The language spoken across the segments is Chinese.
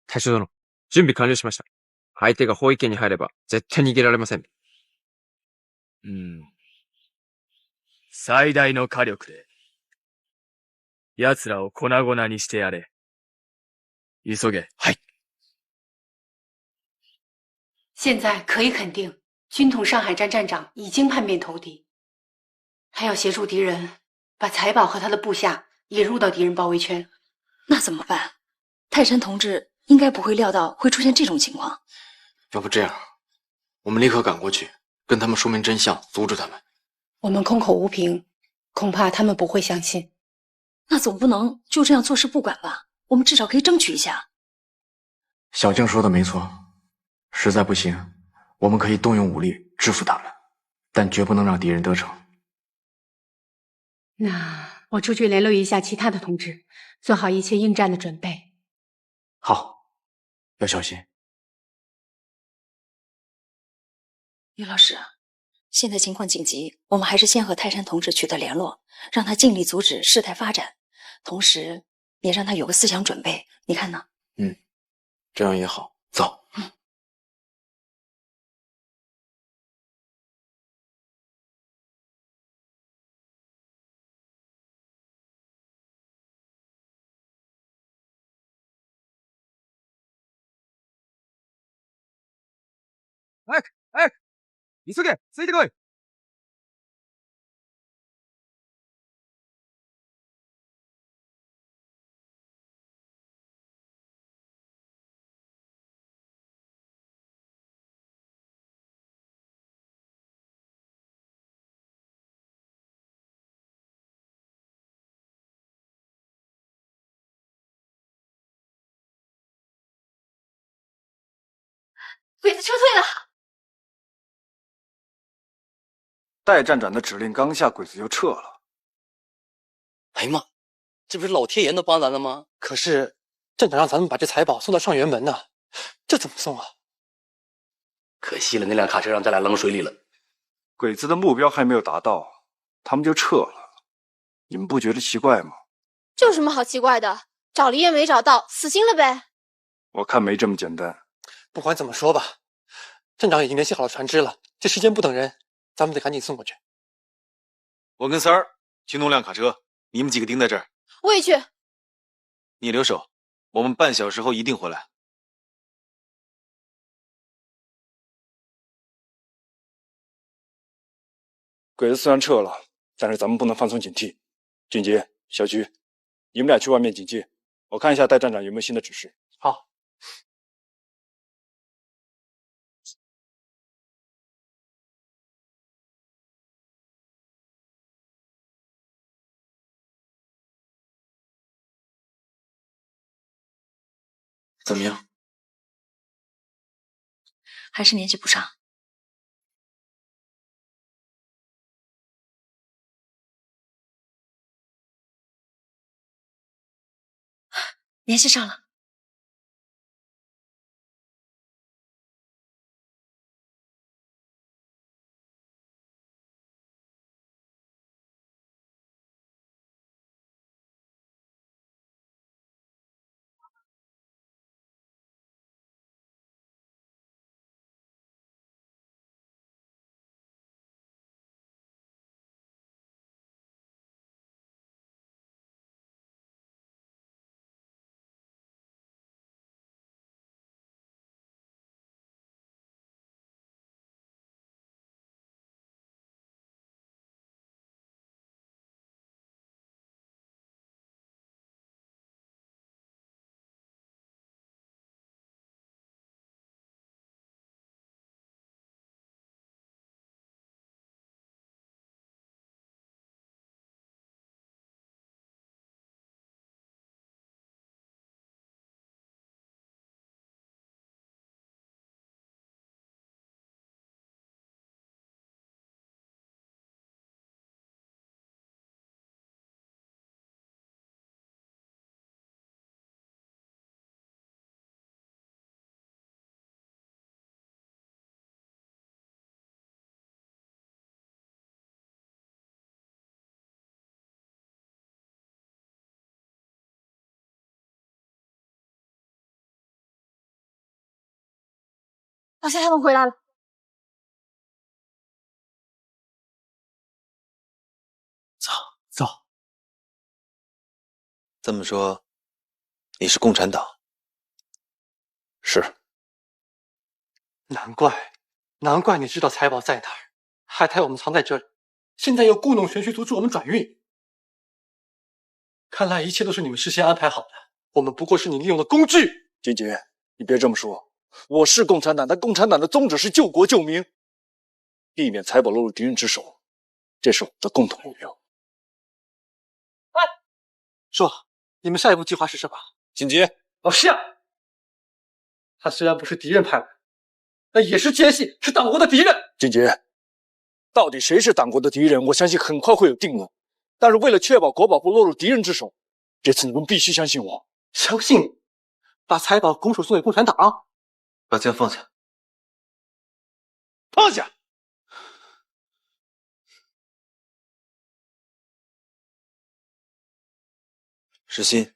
大将殿、準備完了しました。相手が包囲圏に入れば、絶対逃げられません。最大の火力で、奴らを粉々にしてやれ。急げ。はい。现在可以肯定，军统上海站站长已经叛变投敌，他要协助敌人把财宝和他的部下引入到敌人包围圈。那怎么办？泰山同志应该不会料到会出现这种情况。要不这样，我们立刻赶过去，跟他们说明真相，阻止他们。我们空口无凭，恐怕他们不会相信。那总不能就这样坐视不管吧？我们至少可以争取一下。小静说的没错，实在不行，我们可以动用武力制服他们，但绝不能让敌人得逞。那我出去联络一下其他的同志，做好一切应战的准备。好，要小心。于老师，现在情况紧急，我们还是先和泰山同志取得联络，让他尽力阻止事态发展，同时也让他有个思想准备。你看呢？这样也好。走。早く早く急げついてこい。鬼子撤退了。戴站长的指令刚下，鬼子就撤了。哎呀妈，这不是老天爷都帮咱了吗？可是镇长让咱们把这财宝送到上元门呢，这怎么送啊？可惜了，那辆卡车让咱俩扔水里了。鬼子的目标还没有达到，他们就撤了。你们不觉得奇怪吗？这有什么好奇怪的？找了夜没找到，死心了呗。我看没这么简单。不管怎么说吧，镇长已经联系好了船只了，这时间不等人，咱们得赶紧送过去。我跟三儿去弄辆卡车，你们几个盯在这儿。我也去。你留守，我们半小时后一定回来。鬼子虽然撤了，但是咱们不能放松警惕。俊杰、小菊，你们俩去外面警戒，我看一下戴站长有没有新的指示。好。怎么样？还是联系不上。联系上了。老夏他们回来了。走。这么说，你是共产党？是。难怪你知道财宝在哪儿，还带我们藏在这里，现在又故弄玄虚阻止我们转运。看来一切都是你们事先安排好的，我们不过是你利用的工具。金杰，你别这么说，我是共产党，但共产党的宗旨是救国救民，避免财宝落入敌人之手，这是我们的共同目标。说，你们下一步计划是什么？金杰，老夏，他虽然不是敌人派来的，但也是奸细，是党国的敌人。金杰，到底谁是党国的敌人，我相信很快会有定论。但是为了确保国宝不落入敌人之手，这次你们必须相信我。相信你，把财宝拱手送给共产党。把枪放下。放下！石鑫，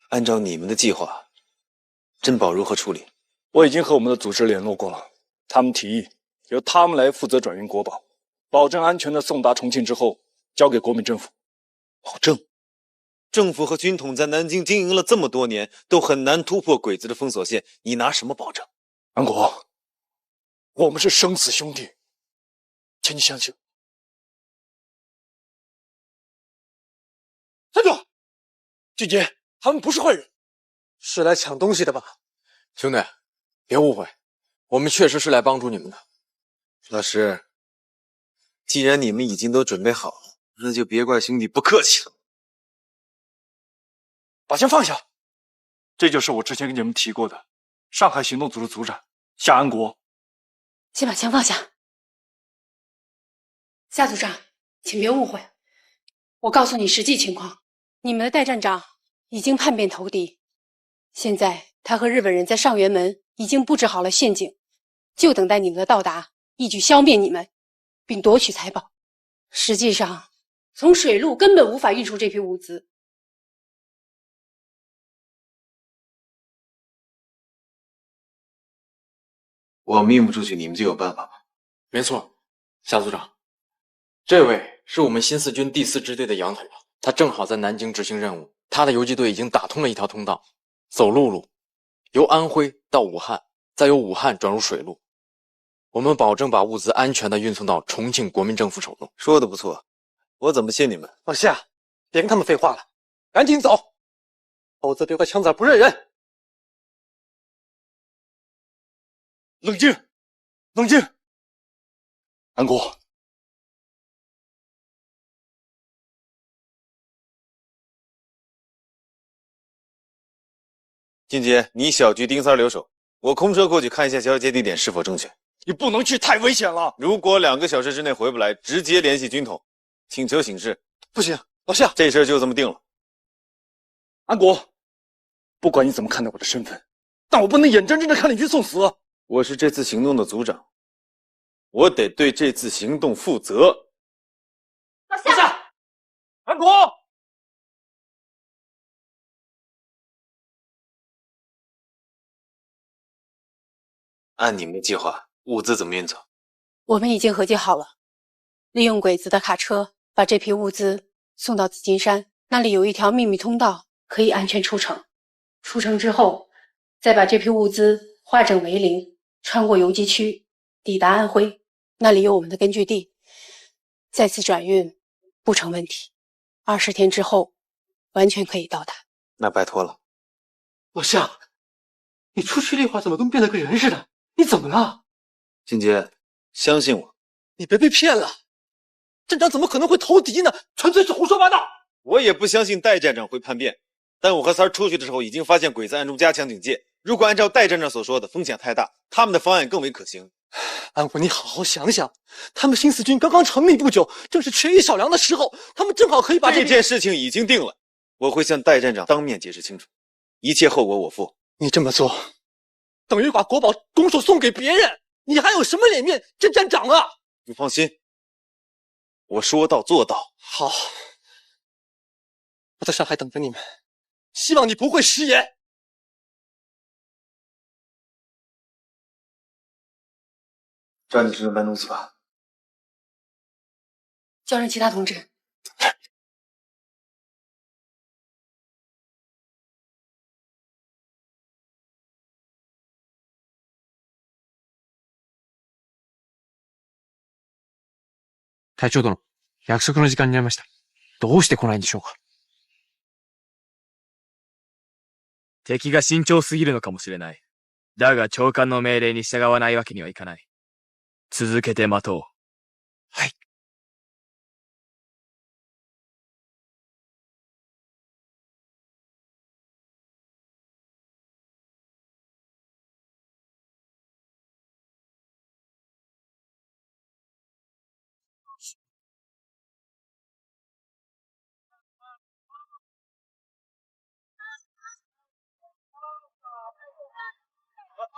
按照你们的计划，珍宝如何处理？我已经和我们的组织联络过了，他们提议由他们来负责转运国宝，保证安全的送达重庆之后交给国民政府。保证？政府和军统在南京经营了这么多年，都很难突破鬼子的封锁线，你拿什么保证？安国，我们是生死兄弟，请你相信。站住！俊杰，他们不是坏人，是来抢东西的吧？兄弟，别误会，我们确实是来帮助你们的。老师，既然你们已经都准备好了，那就别怪兄弟不客气了。把枪放下！这就是我之前跟你们提过的上海行动组的组长夏安国。先把枪放下。夏组长，请别误会，我告诉你实际情况，你们的戴站长已经叛变投敌，现在他和日本人在上元门已经布置好了陷阱，就等待你们的到达，一举消灭你们，并夺取财宝。实际上，从水路根本无法运出这批物资。我们运不出去，你们就有办法吗？没错，夏组长，这位是我们新四军第4支队的杨团长，他正好在南京执行任务。他的游击队已经打通了一条通道，走陆路，由安徽到武汉，再由武汉转入水路。我们保证把物资安全地运送到重庆国民政府手中。说的不错，我怎么信你们？老夏，别跟他们废话了，赶紧走，否则别怪枪子不认人。冷静，冷静！安国，俊杰，你小局丁三留守，我空车过去看一下交接地点是否正确。你不能去，太危险了。如果2个小时之内回不来，直接联系军统，请求请示。不行，老夏，这事就这么定了。安国，不管你怎么看待我的身份，但我不能眼睁睁地看你去送死。我是这次行动的组长，我得对这次行动负责。老夏，安国，按你们的计划，物资怎么运走？我们已经合计好了，利用鬼子的卡车把这批物资送到紫金山，那里有一条秘密通道，可以安全出城。出城之后，再把这批物资化整为零，穿过游击区，抵达安徽，那里有我们的根据地，再次转运不成问题。20天之后，完全可以到达。那拜托了。老夏，你出去一会儿怎么跟变了个人似的？你怎么了？俊杰，相信我，你别被骗了，镇长怎么可能会投敌呢？纯粹是胡说八道。我也不相信戴站长会叛变，但我和三儿出去的时候已经发现鬼子暗中加强警戒。如果按照戴站长所说的，风险太大，他们的方案更为可行。安国，你好好想想，他们新四军刚刚成立不久，正是缺衣少粮的时候，他们正好可以把这件事情已经定了，我会向戴站长当面解释清楚，一切后果我负。你这么做，等于把国宝拱手送给别人，你还有什么脸面见站长啊？你放心，我说到做到。好，我在上海等着你们，希望你不会食言。抓紧升班弄死吧。叫上其他同志。隊長殿、約束の時間になりました。どうして来ないんでしょうか。敵が慎重すぎるのかもしれない。だが長官の命令に従わないわけにはいかない。続けて待とう。はい。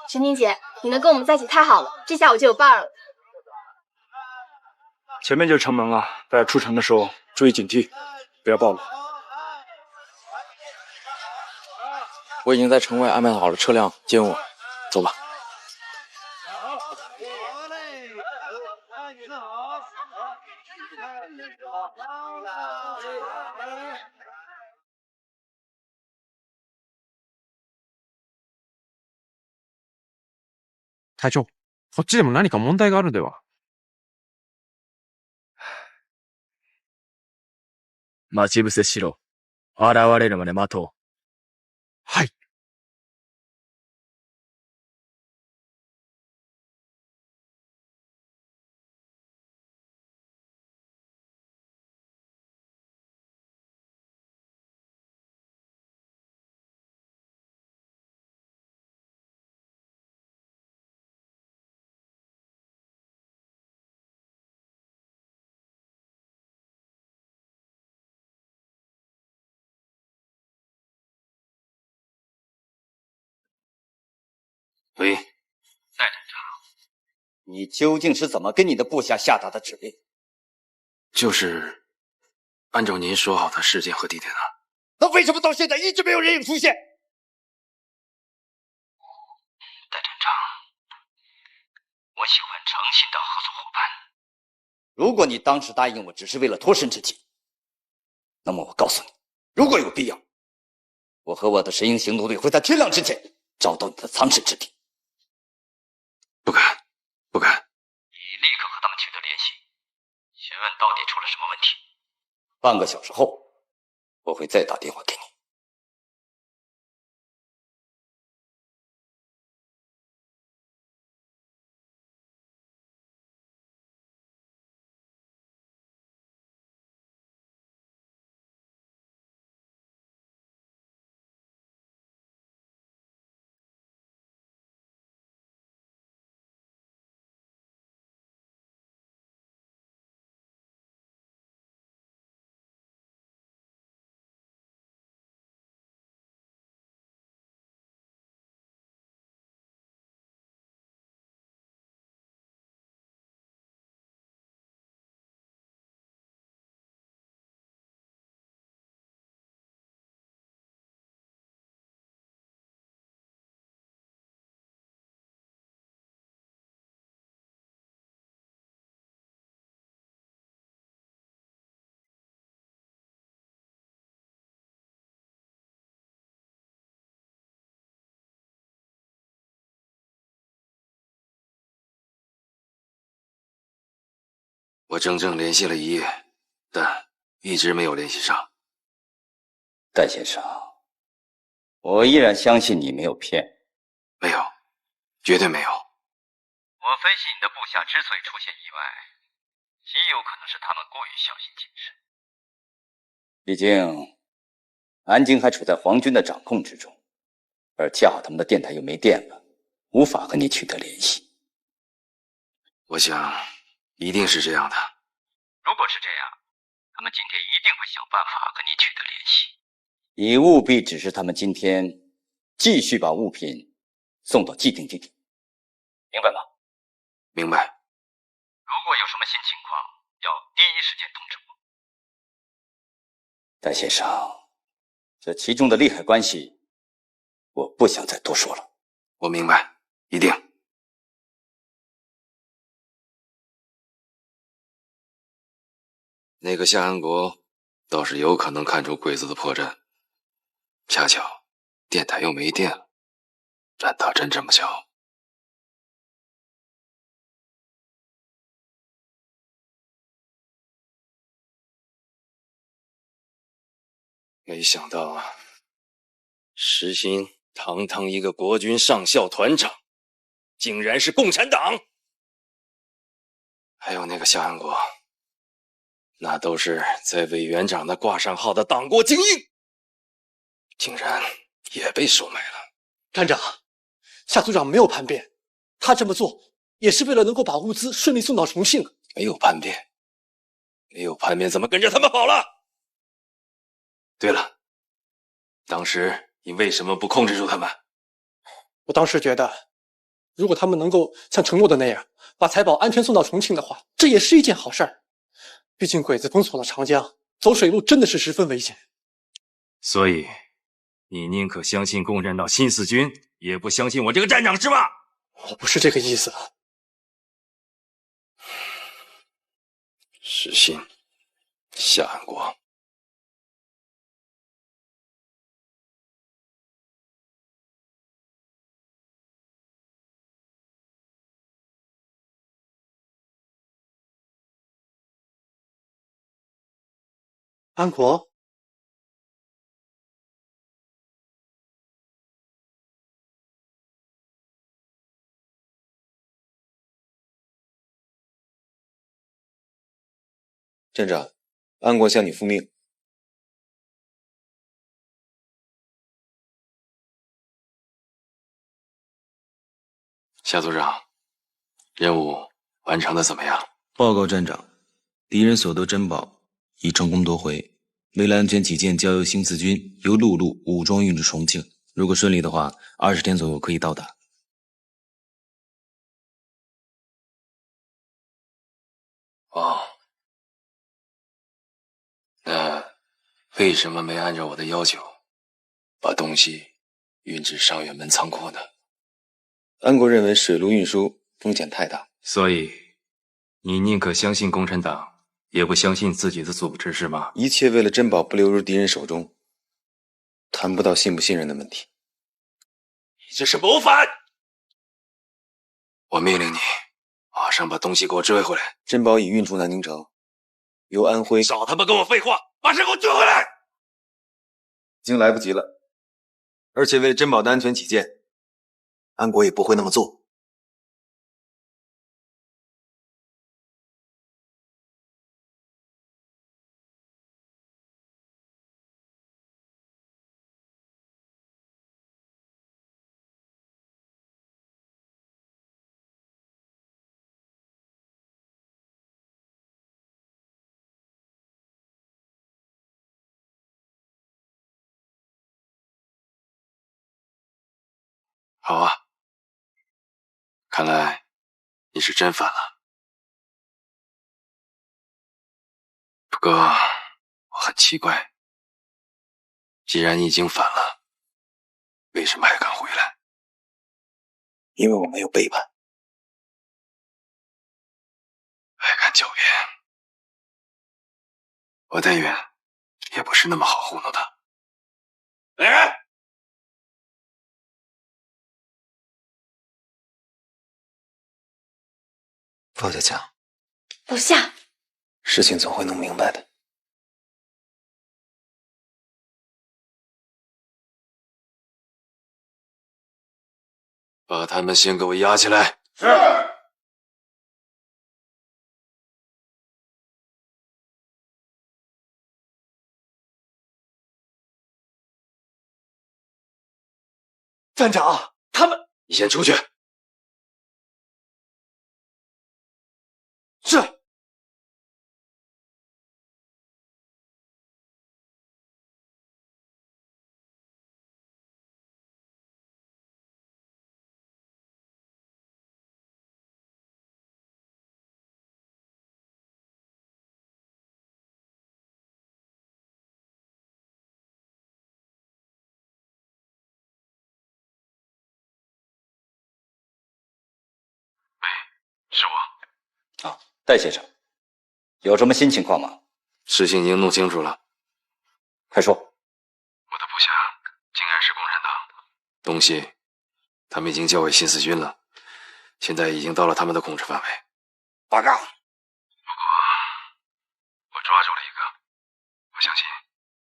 陈婷姐，你能跟我们在一起太好了，这下我就有伴儿了。前面就是城门了，大家出城的时候注意警惕，不要暴露。我已经在城外安排好了车辆接我，走吧。隊長、こっちでも何か問題があるのでは。待ち伏せしろ。現れるまで待とう。はい。喂，戴站长，你究竟是怎么跟你的部下下达的指令？就是按照您说好的时间和地点啊。那为什么到现在一直没有人影出现？戴站长，我喜欢诚信的合作伙伴。如果你当时答应我只是为了脱身之计，那么我告诉你，如果有必要，我和我的神鹰行动队会在天亮之前找到你的藏身之地。不敢，不敢。你立刻和他们取得联系，询问到底出了什么问题。半个小时后，我会再打电话给你。我整整联系了一夜，但一直没有联系上。戴先生，我依然相信你没有骗。没有，绝对没有。我分析你的部下之所以出现意外，极有可能是他们过于小心谨慎。毕竟，南京还处在皇军的掌控之中，而恰好他们的电台又没电了，无法和你取得联系。我想，一定是这样的。如果是这样，他们今天一定会想办法和你取得联系。你务必指示他们今天继续把物品送到既定地点，明白吗？明白。如果有什么新情况，要第一时间通知我。戴先生，这其中的利害关系，我不想再多说了。我明白，一定。那个夏安国倒是有可能看出鬼子的破绽，恰巧电台又没电了，战打真这么巧？没想到啊，石鑫堂堂一个国军上校团长，竟然是共产党！还有那个夏安国，那都是在委员长那挂上号的党国精英，竟然也被收买了。站长，夏组长没有叛变，他这么做也是为了能够把物资顺利送到重庆。没有叛变，没有叛变，怎么跟着他们跑了？对了，当时你为什么不控制住他们？我当时觉得，如果他们能够像承诺的那样，把财宝安全送到重庆的话，这也是一件好事儿。毕竟鬼子封锁了长江，走水路真的是十分危险。所以，你宁可相信共产党新四军，也不相信我这个站长是吧？我不是这个意思。石鑫，夏安国。安国，站长，安国向你复命。夏组长，任务完成的怎么样？报告站长，敌人所得珍宝已成功夺回。为了安全起见，交由新四军由陆路武装运至重庆。如果顺利的话，20天左右可以到达。哦，那为什么没按照我的要求，把东西运至上远门仓库呢？安国认为水路运输风险太大，所以，你宁可相信共产党，也不相信自己的组织是吗？一切为了珍宝不流入敌人手中，谈不到信不信任的问题。你这是谋反！我命令你，马上把东西给我追回来。珍宝已运出南京城，由安徽。少他妈跟我废话，马上给我追回来！已经来不及了，而且为了珍宝的安全起见，安国也不会那么做。好啊，看来你是真反了。不过我很奇怪，既然你已经反了，为什么还敢回来？因为我没有背叛。还敢狡辩？我但愿也不是那么好糊弄的。哎！放下枪，不下。事情总会弄明白的。把他们先给我押起来。是。站长，他们……你先出去。是。是我。啊，戴先生，有什么新情况吗？事情已经弄清楚了。快说。我的部下竟然是共产党，东西他们已经交给新四军了，现在已经到了他们的控制范围。报告。不过我抓住了一个，我相信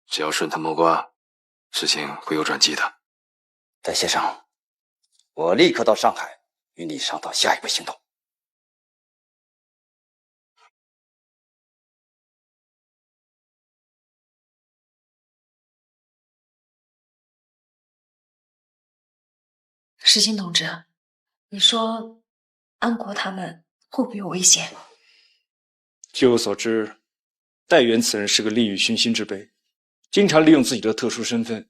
只要顺藤摸瓜，事情会有转机的。戴先生，我立刻到上海与你商讨下一步行动。石鑫同志，你说安国他们会不会有危险？据我所知，戴元此人是个利欲熏心之辈，经常利用自己的特殊身份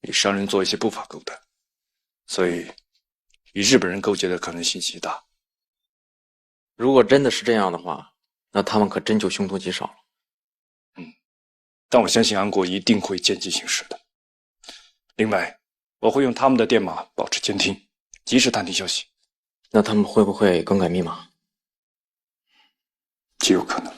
与商人做一些不法勾当，所以与日本人勾结的可能性极大。如果真的是这样的话，那他们可真就凶多吉少了。但我相信安国一定会见机行事的。另外，我会用他们的电码保持监听，及时探听消息。那他们会不会更改密码？极有可能。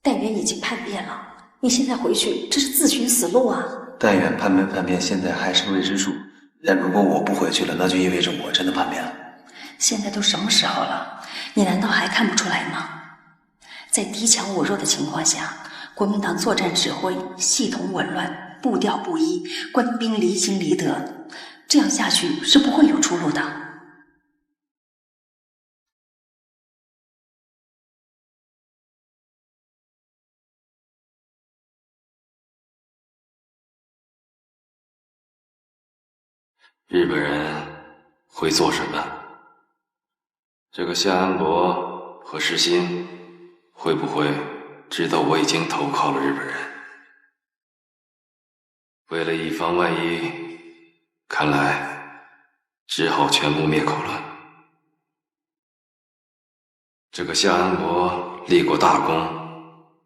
戴元已经叛变了，你现在回去，这是自寻死路啊！戴远叛没叛变，现在还是未知数。但如果我不回去了，那就意味着我真的叛变了。现在都什么时候了，你难道还看不出来吗？在敌强我弱的情况下，国民党作战指挥系统紊乱，步调不一，官兵离心离德，这样下去是不会有出路的。日本人会做什么？这个夏安国和石鑫会不会知道我已经投靠了日本人？为了以防万一，看来只好全部灭口了。这个夏安国立过大功，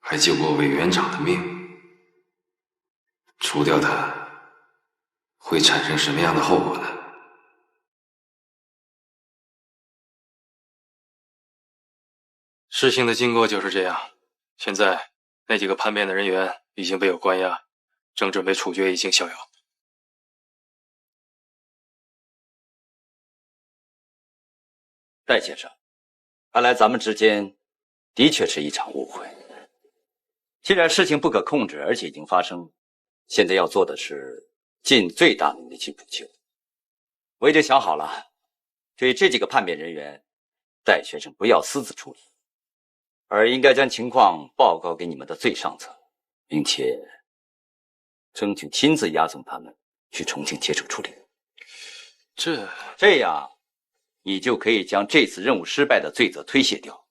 还救过委员长的命，除掉他会产生什么样的后果呢？事情的经过就是这样。现在那几个叛变的人员已经被我关押，正准备处决一行逍遥。戴先生，看来咱们之间的确是一场误会。既然事情不可控制，而且已经发生，现在要做的是尽最大努力去补救。我已经想好了，对这几个叛变人员，戴先生不要私自处理，而应该将情况报告给你们的最上层，并且争取亲自押送他们去重庆接受处理。这样，你就可以将这次任务失败的罪责推卸掉，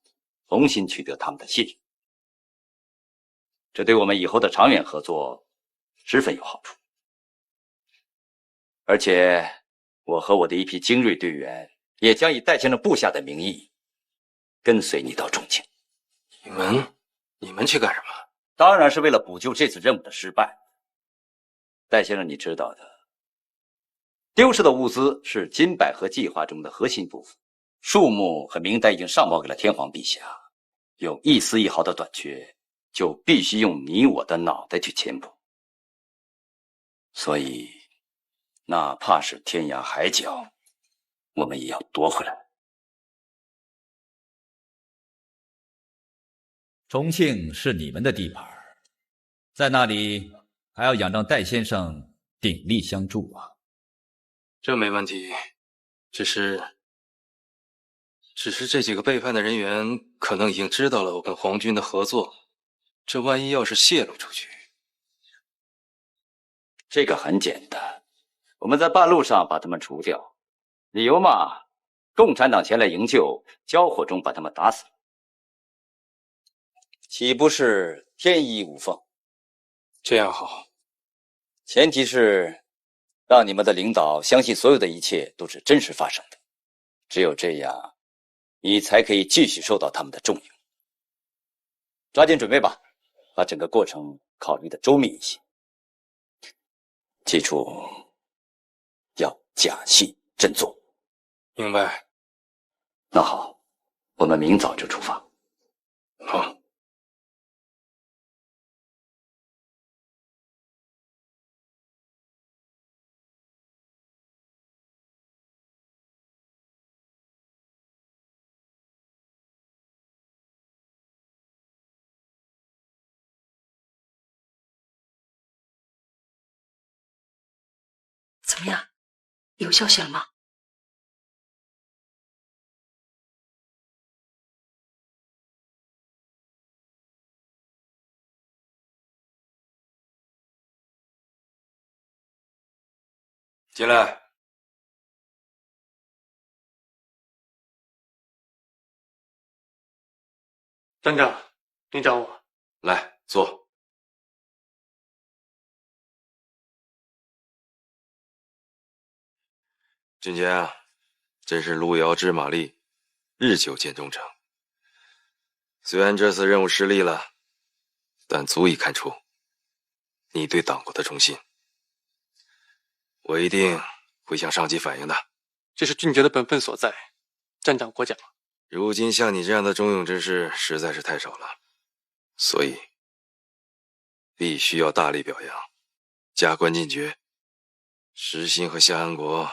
重新取得他们的信任。这对我们以后的长远合作十分有好处。而且，我和我的一批精锐队员也将以戴先生部下的名义跟随你到重庆。你们去干什么？当然是为了补救这次任务的失败。戴先生，你知道的，丢失的物资是金百合计划中的核心部分，数目和名单已经上报给了天皇陛下，有一丝一毫的短缺，就必须用你我的脑袋去填补。所以，哪怕是天涯海角，我们也要夺回来。重庆是你们的地盘，在那里还要仰仗戴先生鼎力相助啊。这没问题，只是这几个背叛的人员可能已经知道了我跟皇军的合作，这万一要是泄露出去，这个很简单，我们在半路上把他们除掉，理由嘛，共产党前来营救，交火中把他们打死了，岂不是天衣无缝？这样好。前提是让你们的领导相信所有的一切都是真实发生的，只有这样，你才可以继续受到他们的重用。抓紧准备吧，把整个过程考虑的周密一些。记住，要假戏真做。明白。那好，我们明早就出发。好。怎么样？有消息了吗？进来。站长，您找我。来，坐。俊杰啊，真是路遥知马力，日久见忠诚。虽然这次任务失利了，但足以看出你对党国的忠心。我一定会向上级反映的。这是俊杰的本分所在，站长过奖了。如今像你这样的忠勇之士实在是太少了，所以必须要大力表扬，加官进爵。石鑫和夏安国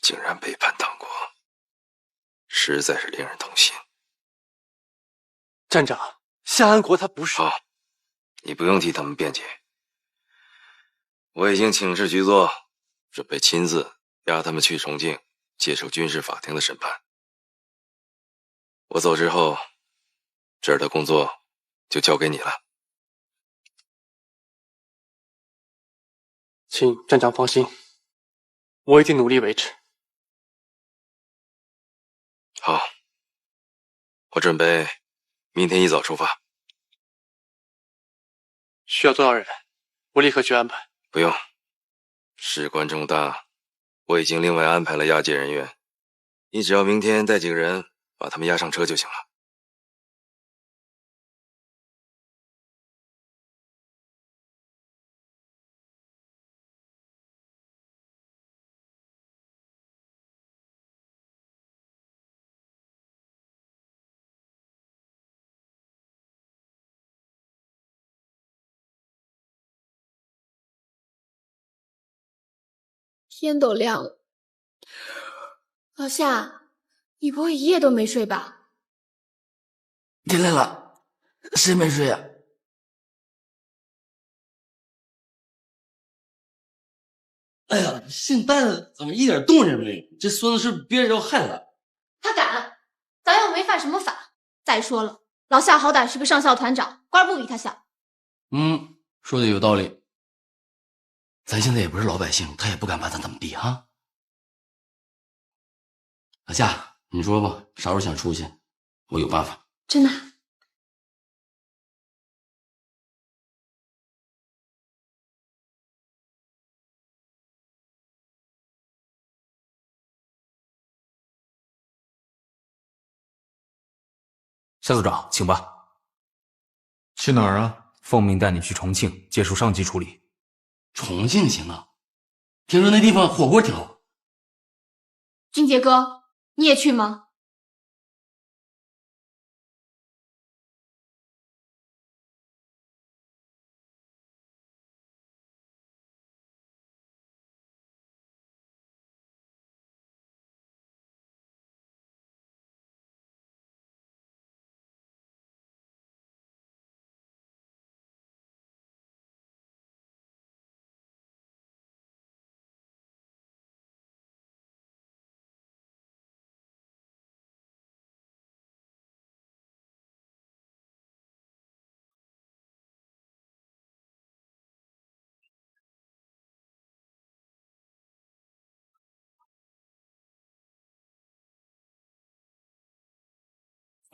竟然背叛党国，实在是令人痛心。站长，夏安国他不是……好，你不用替他们辩解。我已经请示局座，准备亲自押他们去重庆接受军事法庭的审判。我走之后，这儿的工作就交给你了。请站长放心，我一定努力维持。好，我准备明天一早出发。需要多少人？我立刻去安排。不用，事关重大，我已经另外安排了押解人员，你只要明天带几个人把他们押上车就行了。天都亮了，老夏，你不会一夜都没睡吧？天亮了，谁没睡啊？哎呀，姓戴的怎么一点动静没有？这孙子是不是憋着要害咱？他敢，咱又没犯什么法。再说了，老夏好歹是个上校团长，官不比他小。说的有道理。咱现在也不是老百姓，他也不敢把咱怎么地哈。老夏，你说吧，啥时候想出去？我有办法。真的？夏组长，请吧。去哪儿啊？奉命带你去重庆接受上级处理。重庆行啊，听说那地方火锅挺好。俊杰哥，你也去吗？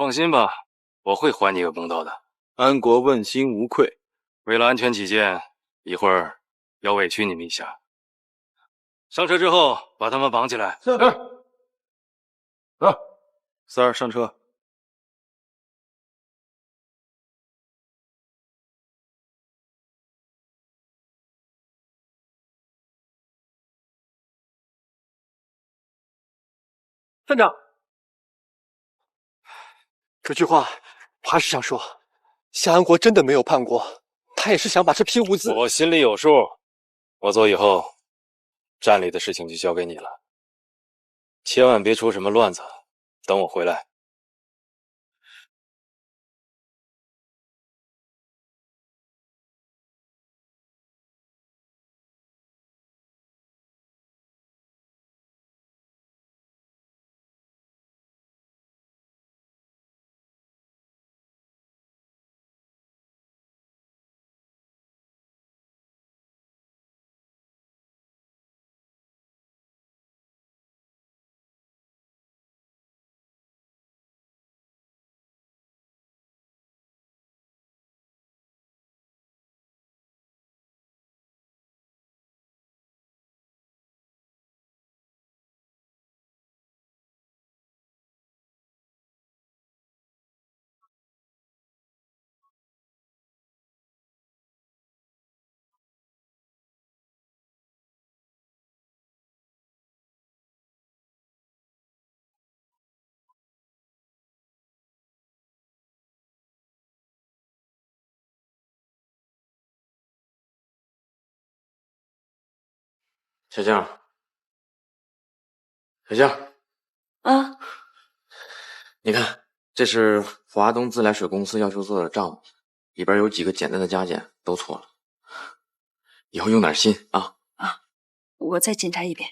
放心吧，我会还你个公道的。安国问心无愧。为了安全起见，一会儿要委屈你们一下。上车之后把他们绑起来。是。三儿上车。站长，这句话我还是想说，夏安国真的没有叛国，他也是想把这批物资。我心里有数，我走以后，站里的事情就交给你了，千万别出什么乱子。等我回来。小静，小静，啊，你看，这是华东自来水公司要求做的账目，里边有几个简单的加减都错了，以后用点心啊。我再检查一遍。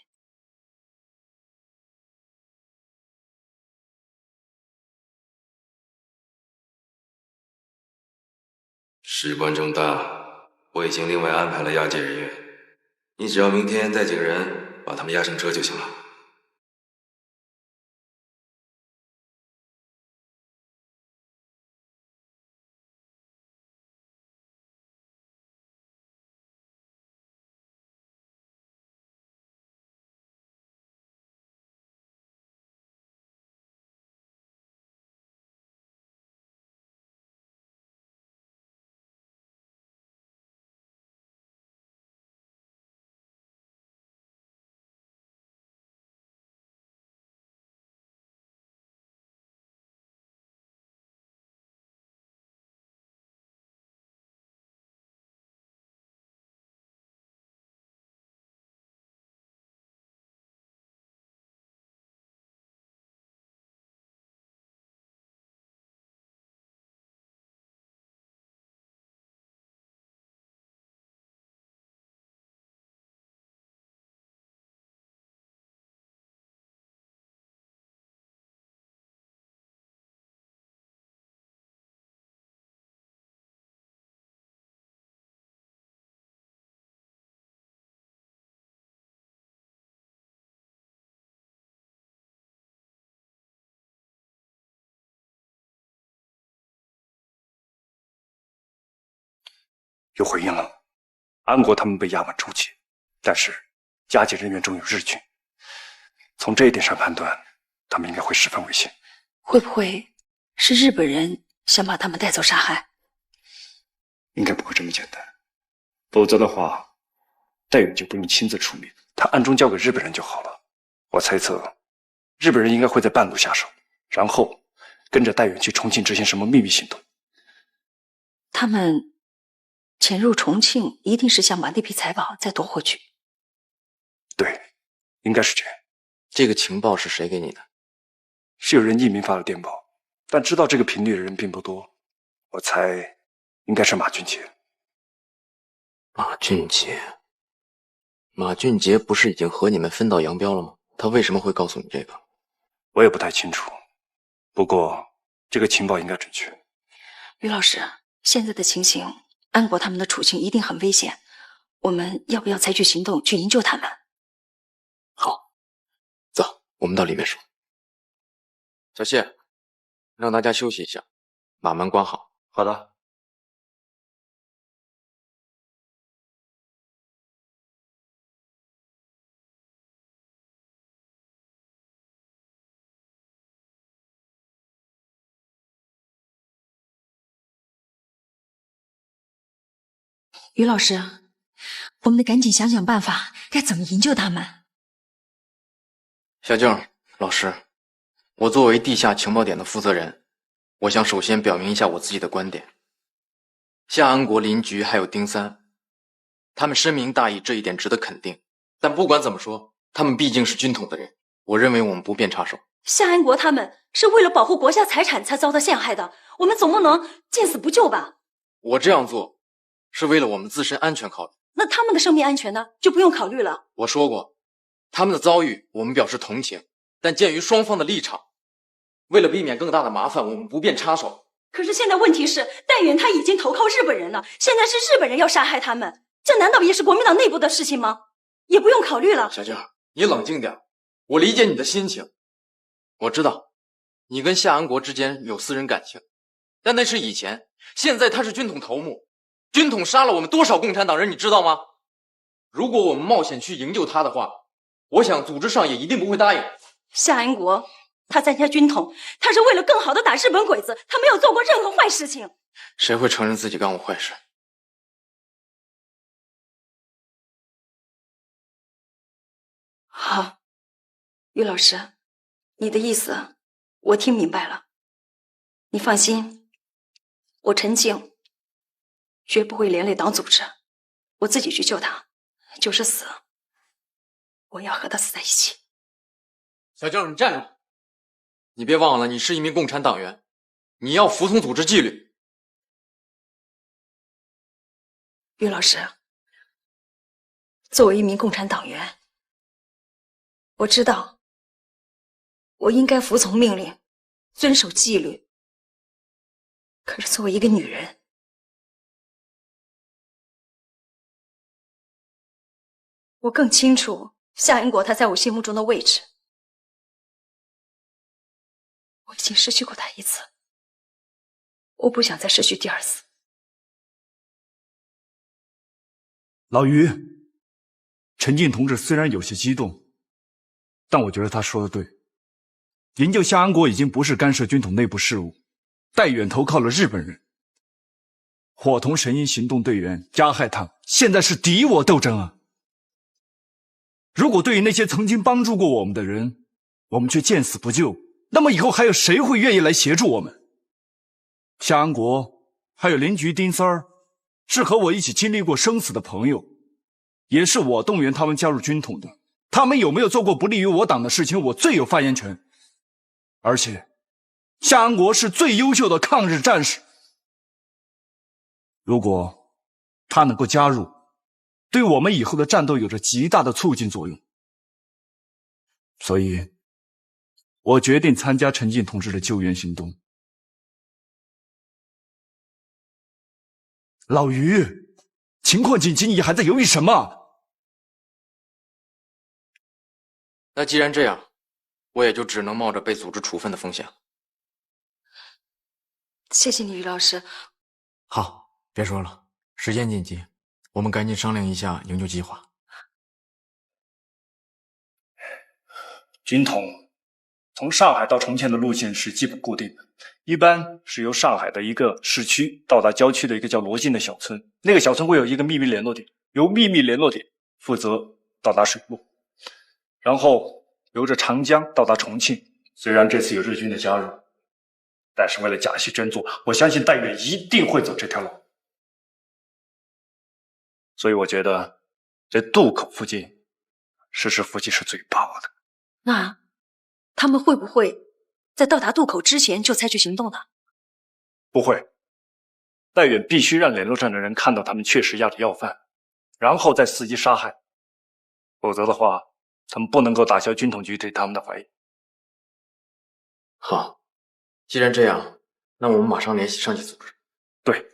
事关重大，我已经另外安排了押解人员，你只要明天带几个人把他们押上车就行了。有回应了，安国他们被押往重庆，但是押解人员中有日军，从这一点上判断，他们应该会十分危险。会不会是日本人想把他们带走杀害？应该不会这么简单，否则的话，戴远就不用亲自出面，他暗中交给日本人就好了。我猜测，日本人应该会在半路下手，然后跟着戴远去重庆执行什么秘密行动。他们潜入重庆，一定是想把那批财宝再夺回去。对，应该是这样。这个情报是谁给你的？是有人匿名发了电报，但知道这个频率的人并不多。我猜，应该是马俊杰。马俊杰，马俊杰不是已经和你们分道扬镳了吗？他为什么会告诉你这个？我也不太清楚，不过这个情报应该准确。于老师，现在的情形，安国他们的处境一定很危险，我们要不要采取行动去营救他们？好，走，我们到里面说。小谢，让大家休息一下，把门关好。好的。于老师，我们得赶紧想想办法，该怎么营救他们。小静老师，我作为地下情报点的负责人，我想首先表明一下我自己的观点。夏安国、林局还有丁三，他们深明大义，这一点值得肯定。但不管怎么说，他们毕竟是军统的人，我认为我们不便插手。夏安国他们是为了保护国家财产才遭到陷害的，我们总不能见死不救吧？我这样做是为了我们自身安全考虑。那他们的生命安全呢？就不用考虑了。我说过，他们的遭遇我们表示同情，但鉴于双方的立场，为了避免更大的麻烦，我们不便插手。可是现在问题是，戴远他已经投靠日本人了，现在是日本人要杀害他们，这难道也是国民党内部的事情吗？也不用考虑了。小静，你冷静点，我理解你的心情。我知道你跟夏安国之间有私人感情，但那是以前，现在他是军统头目，军统杀了我们多少共产党人，你知道吗？如果我们冒险去营救他的话，我想组织上也一定不会答应。夏安国他参加军统，他是为了更好的打日本鬼子，他没有做过任何坏事情。谁会承认自己干过坏事？好，于老师，你的意思我听明白了。你放心，我陈静绝不会连累党组织，我自己去救他，就是死，我要和他死在一起。小静，你站住！你别忘了，你是一名共产党员，你要服从组织纪律。于老师，作为一名共产党员，我知道我应该服从命令，遵守纪律。可是作为一个女人，我更清楚夏安国他在我心目中的位置。我已经失去过他一次，我不想再失去第二次。老于，陈静同志虽然有些激动，但我觉得他说的对。营救夏安国已经不是干涉军统内部事务，戴远投靠了日本人，伙同神鹰行动队员加害他，现在是敌我斗争啊！如果对于那些曾经帮助过我们的人，我们却见死不救，那么以后还有谁会愿意来协助我们？夏安国还有邻居丁三儿，是和我一起经历过生死的朋友，也是我动员他们加入军统的。他们有没有做过不利于我党的事情，我最有发言权。而且夏安国是最优秀的抗日战士，如果他能够加入，对我们以后的战斗有着极大的促进作用。所以我决定参加陈进同志的救援行动。老于，情况紧急，你还在犹豫什么？那既然这样，我也就只能冒着被组织处分的风险了。谢谢你，于老师。好，别说了，时间紧急，我们赶紧商量一下营救计划。军统从上海到重庆的路线是基本固定的，一般是由上海的一个市区到达郊区的一个叫罗津的小村，那个小村会有一个秘密联络点，由秘密联络点负责到达水路，然后由着长江到达重庆。虽然这次有日军的加入，但是为了假戏真做，我相信戴远一定会走这条路。所以我觉得在渡口附近实施伏击是最把握的。那他们会不会在到达渡口之前就采取行动呢？不会，戴远必须让联络站的人看到他们确实押着要犯，然后再伺机杀害，否则的话，他们不能够打消军统局对他们的怀疑。好，既然这样，那我们马上联系上级组织。对，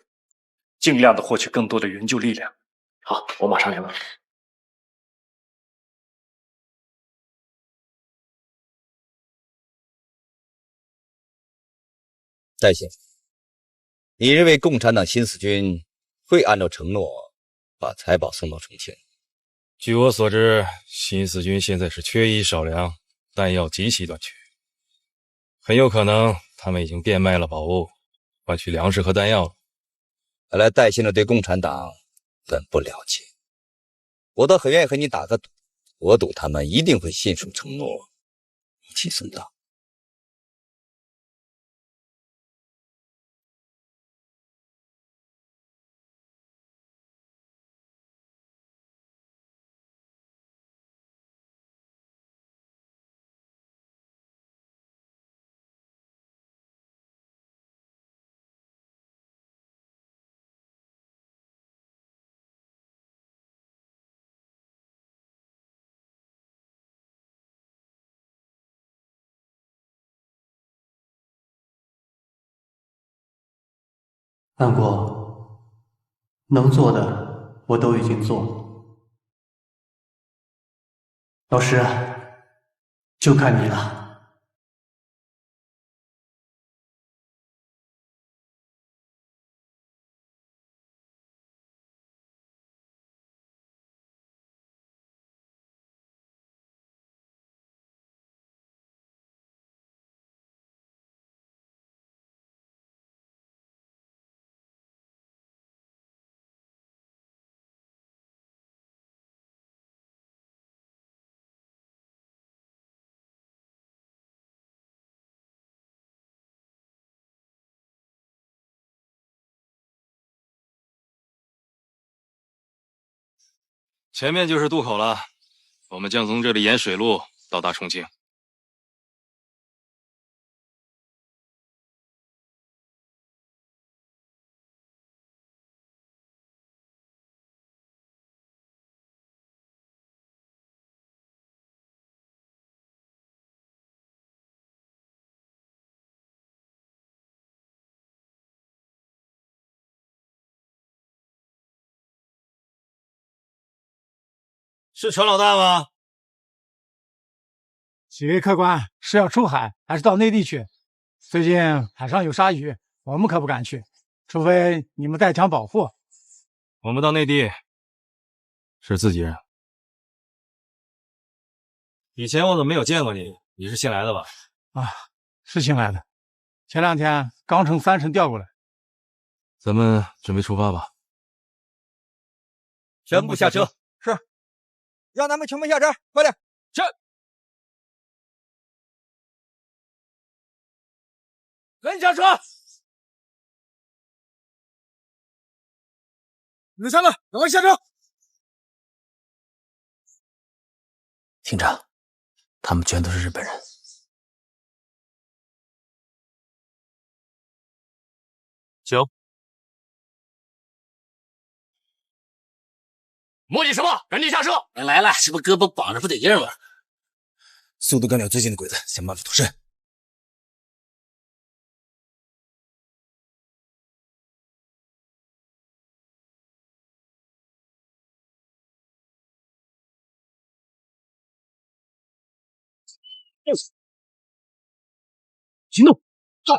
尽量的获取更多的援救力量。好，我马上联络。戴先生，你认为共产党新四军会按照承诺把财宝送到重庆？据我所知，新四军现在是缺衣少粮，弹药极其短缺，很有可能他们已经变卖了宝物，换取粮食和弹药了。看来戴先生对共产党很不了解，我倒很愿意和你打个赌，我赌他们一定会信守承诺，一起送到。安国，能做的我都已经做了，老师，就看你了。前面就是渡口了，我们将从这里沿水路到达重庆。是陈老大吗？几位客官是要出海还是到内地去？最近海上有鲨鱼，我们可不敢去，除非你们带枪保护。我们到内地是自己人。以前我怎么没有见过你？你是新来的吧？啊，是新来的，前2天刚从3省调过来。咱们准备出发吧。全部下车。是。让他们全部下车，快点！是。人下车！你3个，赶快下车！厅长，他们全都是日本人。行。磨叽什么？赶紧下车！来了，是不是胳膊绑着不得劲吗？速度干掉最近的鬼子，想办法脱身。行动！走！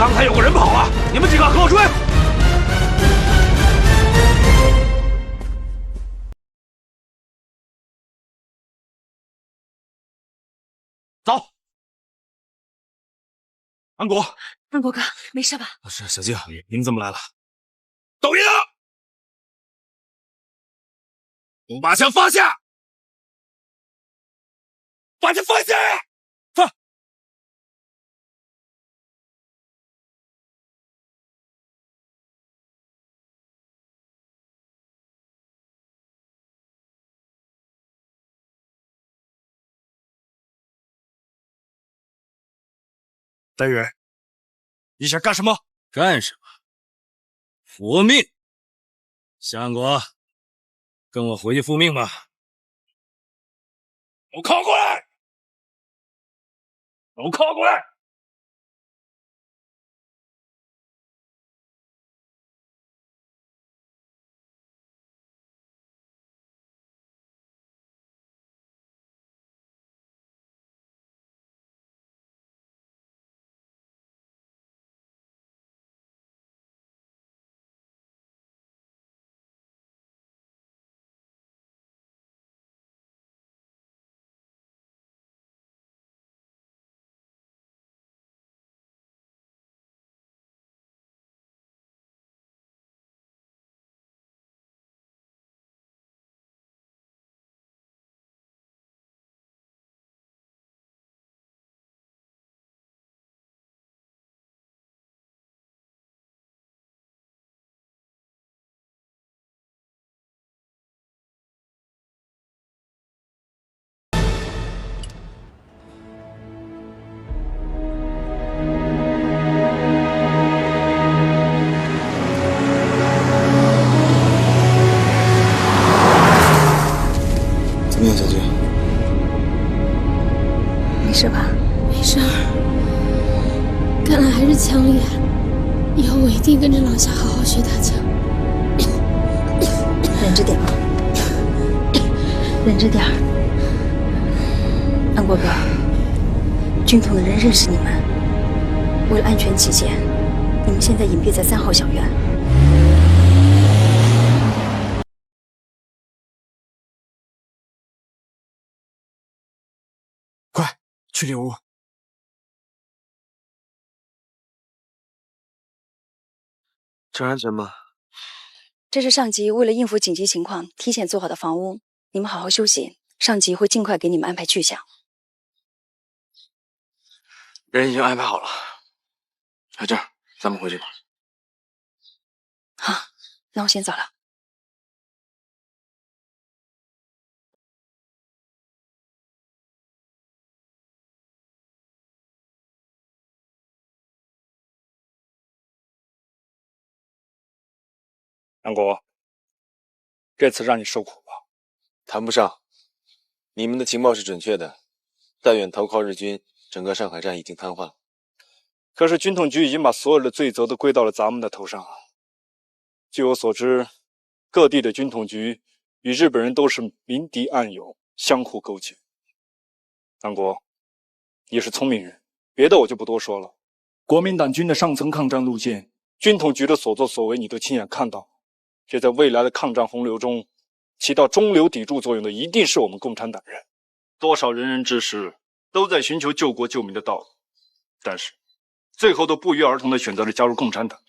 刚才有个人跑了，你们几个和我追！走。安国，安国哥，没事吧？是小静，你们怎么来了？抖音呢？把枪放下！把枪放下！放！戴远，你想干什么？干什么？复命！夏安国，跟我回去复命吧。都靠过来！都靠过来！怎么样，小军？没事吧？没事儿，看来还是枪厉害。以后我一定跟着老夏好好学打枪。忍着点啊，忍着点儿。安国哥，军统的人认识你们，为了安全起见，你们现在隐蔽在3号小院。快去里屋！这安全吗？这是上级为了应付紧急情况提前做好的房屋，你们好好休息，上级会尽快给你们安排去向。人已经安排好了。小静，咱们回去吧。好，那我先走了。安国，这次让你受苦吧。谈不上，你们的情报是准确的，戴远投靠日军，整个上海站已经瘫痪。可是军统局已经把所有的罪责都归到了咱们的头上。据我所知，各地的军统局与日本人都是明敌暗友，相互勾结。安国，你是聪明人，别的我就不多说了。国民党军的上层抗战路线，军统局的所作所为你都亲眼看到。这在未来的抗战洪流中起到中流砥柱作用的，一定是我们共产党人。多少仁人志士都在寻求救国救民的道路，但是最后都不约而同地选择了加入共产党。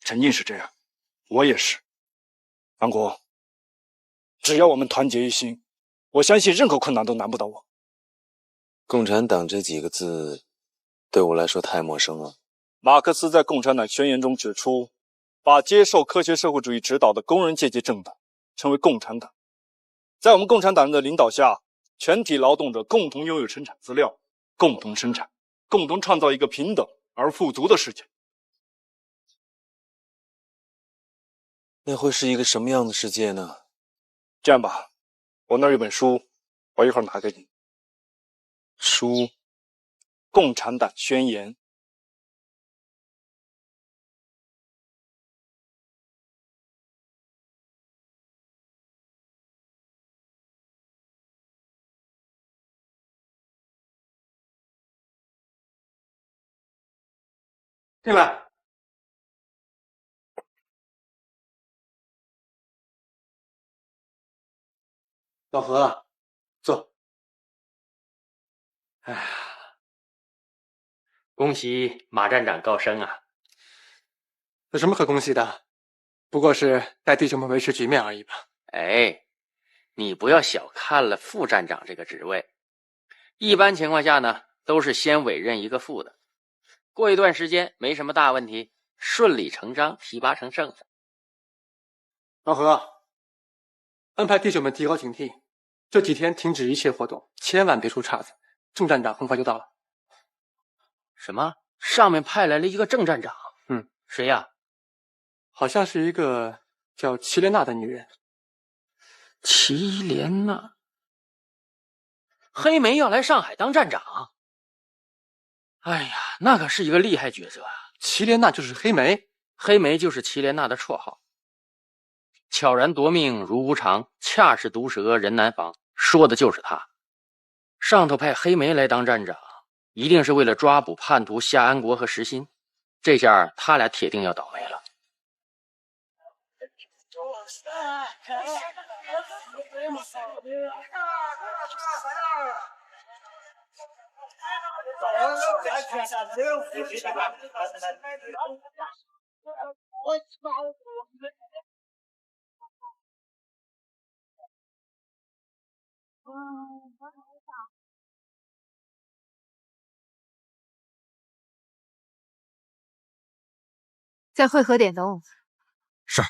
陈静是这样，我也是。安国，只要我们团结一心，我相信任何困难都难不倒我。共产党这几个字对我来说太陌生了。马克思在《共产党宣言》中指出，把接受科学社会主义指导的工人阶级政党称为共产党。在我们共产党人的领导下，全体劳动者共同拥有生产资料，共同生产，共同创造一个平等而富足的世界。那会是一个什么样的世界呢？这样吧，我那儿有本书，我一会儿拿给你。书《共产党宣言》。进来。老何，坐。哎呀，恭喜马站长高升啊！有什么可恭喜的？不过是带弟兄们维持局面而已吧。哎，你不要小看了副站长这个职位。一般情况下呢，都是先委任一个副的，过一段时间没什么大问题，顺理成章提拔成正的。老何，安排弟兄们提高警惕，这几天停止一切活动，千万别出岔子。郑站长很快就到了。什么？上面派来了一个郑站长？谁呀？好像是一个叫齐莲娜的女人。齐莲娜？黑莓要来上海当站长？哎呀，那可是一个厉害角色啊！齐莲娜就是黑莓，黑莓就是齐莲娜的绰号。悄然夺命如无常，恰是毒蛇人难防，说的就是他。上头派黑莓来当站长，一定是为了抓捕叛徒夏安国和石鑫，这下他俩铁定要倒霉了。再会合点东。是。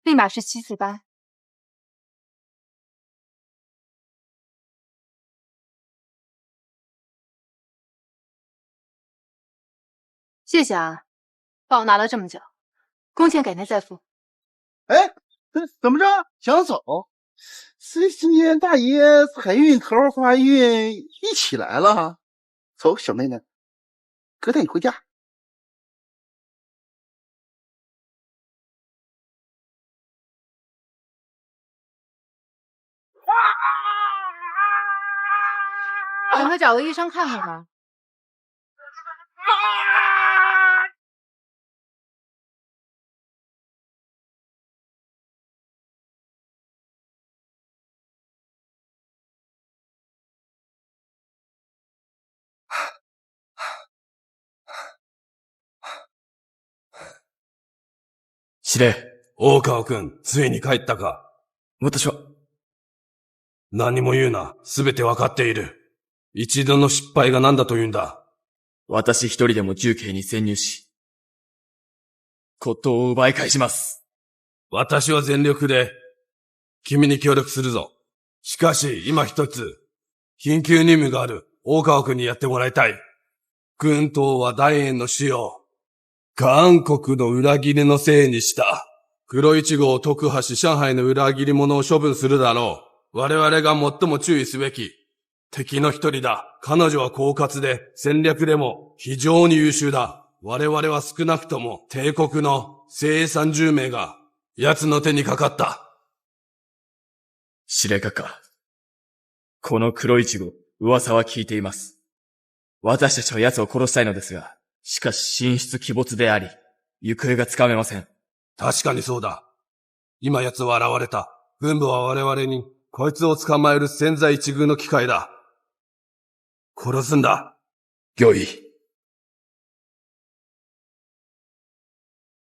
立马是748班。谢谢啊，帮我拿了这么久，工钱改天再付。哎，怎么着？想走？这今年大爷财运、桃花运一起来了。走，小妹妹，哥带你回家。赶快找个医生看看吧。司令、大川君、ついに帰ったか。私は。何も言うな。すべてわかっている。一度の失敗が何だと言うんだ。私一人でも重慶に潜入し、骨董を奪い返します。私は全力で、君に協力するぞ。しかし、今一つ、緊急任務がある。大川君にやってもらいたい。軍刀は大円の死を、韓国の裏切りのせいにした。黒一号、徳橋、上海の裏切り者を処分するだろう。我々が最も注意すべき敵の一人だ。彼女は狡猾で戦略でも非常に優秀だ。我々は少なくとも帝国の精鋭30名が奴の手にかかった。司令閣下、この黒いちご、噂は聞いています。私たちは奴を殺したいのですが、しかし神出鬼没であり、行方がつかめません。確かにそうだ。今奴は現れた。軍部は我々にこいつを捕まえる千載一遇の機会だ。殺すんだ。御意。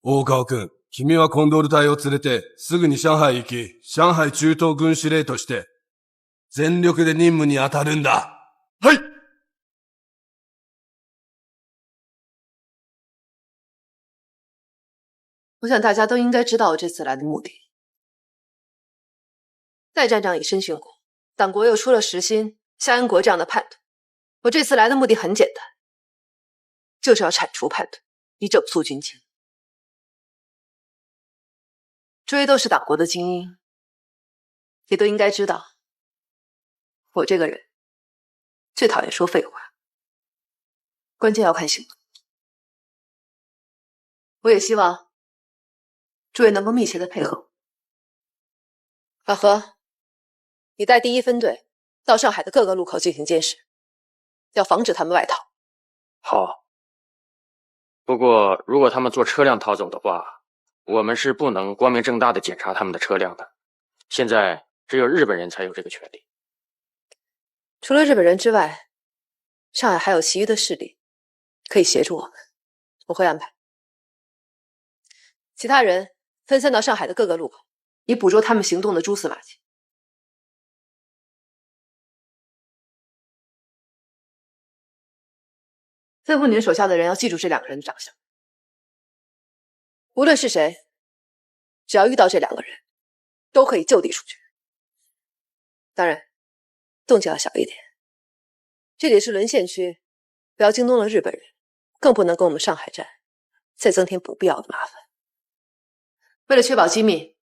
大川君、君はコンドール隊を連れてすぐに上海行き、上海中東軍司令として全力で任務に当たるんだ。はい。我想大家都应该知道我这次来的目的。戴站长以身殉国，党国又出了石鑫、夏安国这样的叛徒。我这次来的目的很简单，就是要铲除叛徒，以整肃军情。诸位都是党国的精英，也都应该知道，我这个人最讨厌说废话，关键要看行动。我也希望诸位能够密切的配合。老何，你带第1分队到上海的各个路口进行监视，要防止他们外逃。好。不过，如果他们坐车辆逃走的话，我们是不能光明正大的检查他们的车辆的。现在只有日本人才有这个权利。除了日本人之外，上海还有其余的势力可以协助我们，我会安排。其他人分散到上海的各个路口，以捕捉他们行动的蛛丝马迹。吩咐你的手下的人要记住这2个人的长相，无论是谁，只要遇到这2个人，都可以就地处决。当然，动静要小一点。这里是沦陷区，不要惊动了日本人，更不能给我们上海站再增添不必要的麻烦。为了确保机密，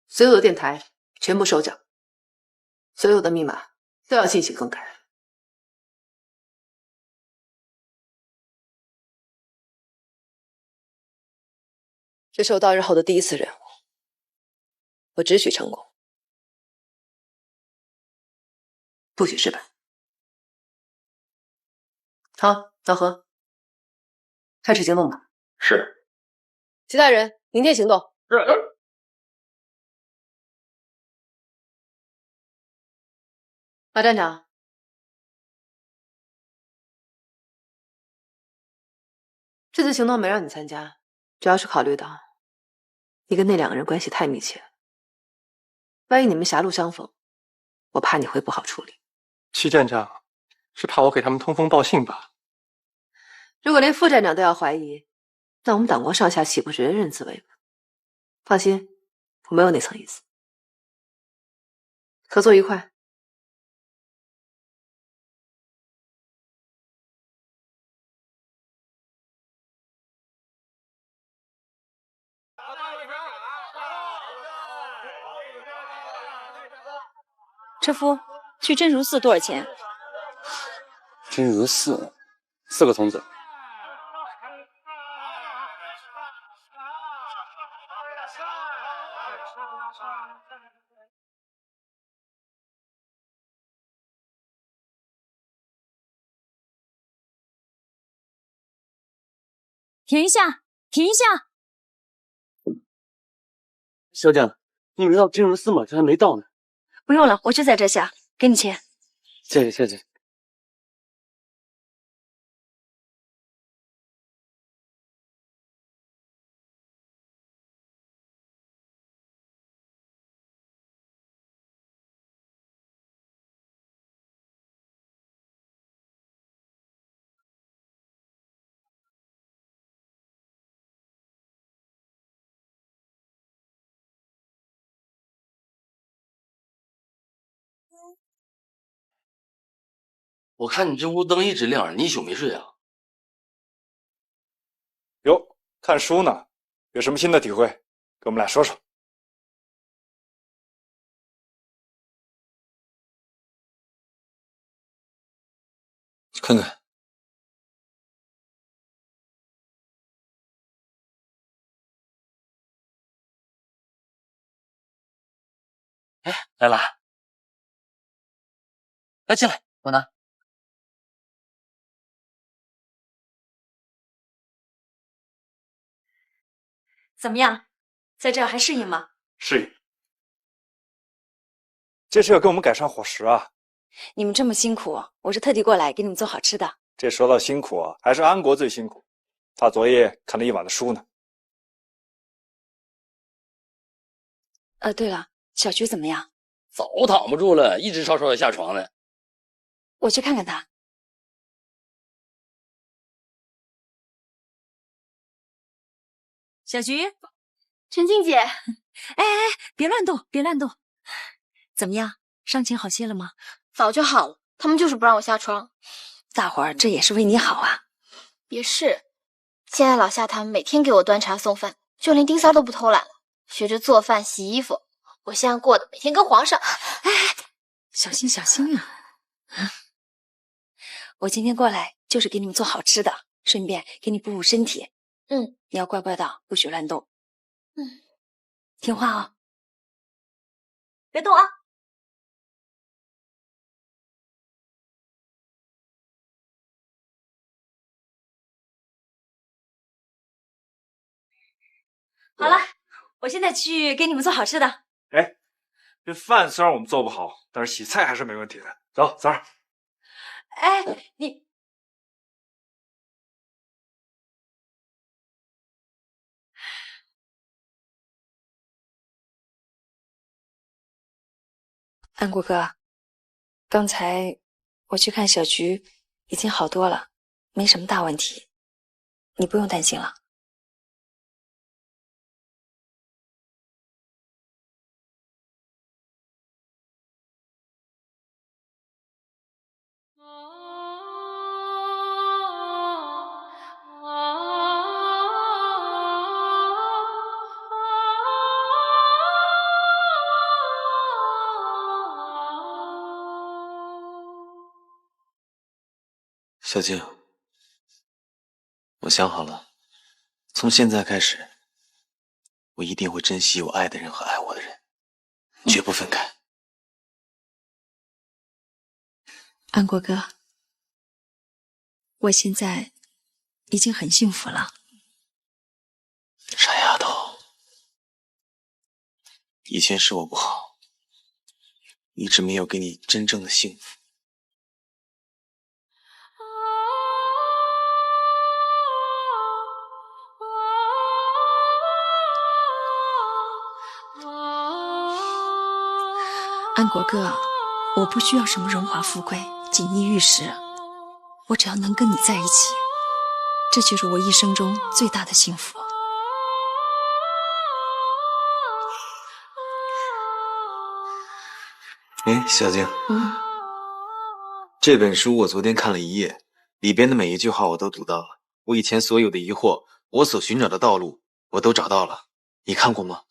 所有的电台全部收缴，所有的密码都要进行更改。这是我到任后的第1次任务，我只许成功，不许失败。好，老何，开始行动吧。是。其他人，明天行动。是。马站长，这次行动没让你参加，主要是考虑到你跟那2个人关系太密切了，万一你们狭路相逢，我怕你会不好处理。戚站长是怕我给他们通风报信吧？如果连副站长都要怀疑，那我们党国上下岂不是人人自危吗？放心，我没有那层意思。合作愉快。车夫，去真如寺多少钱？真如寺，4个童子。停一下，停一下！小姐，你们到真如寺吗？这还没到呢。不用了，我就在这下，给你钱。谢谢谢谢。我看你这屋灯一直亮，你一宿没睡啊？哟，看书呢，有什么新的体会？给我们俩说说。看看。哎，来了，来进来，我拿。怎么样，在这儿还适应吗？适应。这是要给我们改善伙食啊！你们这么辛苦，我是特地过来给你们做好吃的。这说到辛苦啊，还是安国最辛苦。他昨夜看了一晚的书呢。对了，小菊怎么样？早躺不住了，一直吵吵要下床呢。我去看看他。小菊，陈静姐，哎，别乱动，别乱动。怎么样，伤情好些了吗？早就好了，他们就是不让我下床。大伙儿这也是为你好啊。也是，现在老夏他们每天给我端茶送饭，就连丁三都不偷懒了，学着做饭洗衣服。我现在过得每天跟皇上。哎，小心小心啊！我今天过来就是给你们做好吃的，顺便给你补补身体。你要乖乖的，不许乱动。听话啊，别动啊。好了，我现在去给你们做好吃的。哎，这饭虽然我们做不好，但是洗菜还是没问题的。走，三儿。哎，你安国哥，刚才我去看小菊，已经好多了，没什么大问题，你不用担心了。小静，我想好了，从现在开始，我一定会珍惜我爱的人和爱我的人，绝不分开。安国哥，我现在已经很幸福了。傻丫头，以前是我不好，一直没有给你真正的幸福。安国哥，我不需要什么荣华富贵、锦衣玉食，我只要能跟你在一起，这就是我一生中最大的幸福。哎，小静，这本书我昨天看了一页，里边的每一句话我都读到了。我以前所有的疑惑，我所寻找的道路，我都找到了。你看过吗？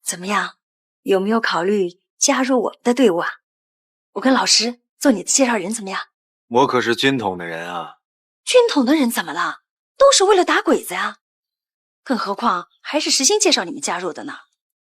怎么样？有没有考虑加入我们的队伍啊？我跟老师做你的介绍人怎么样？我可是军统的人啊。军统的人怎么了？都是为了打鬼子呀！更何况还是石心介绍你们加入的呢。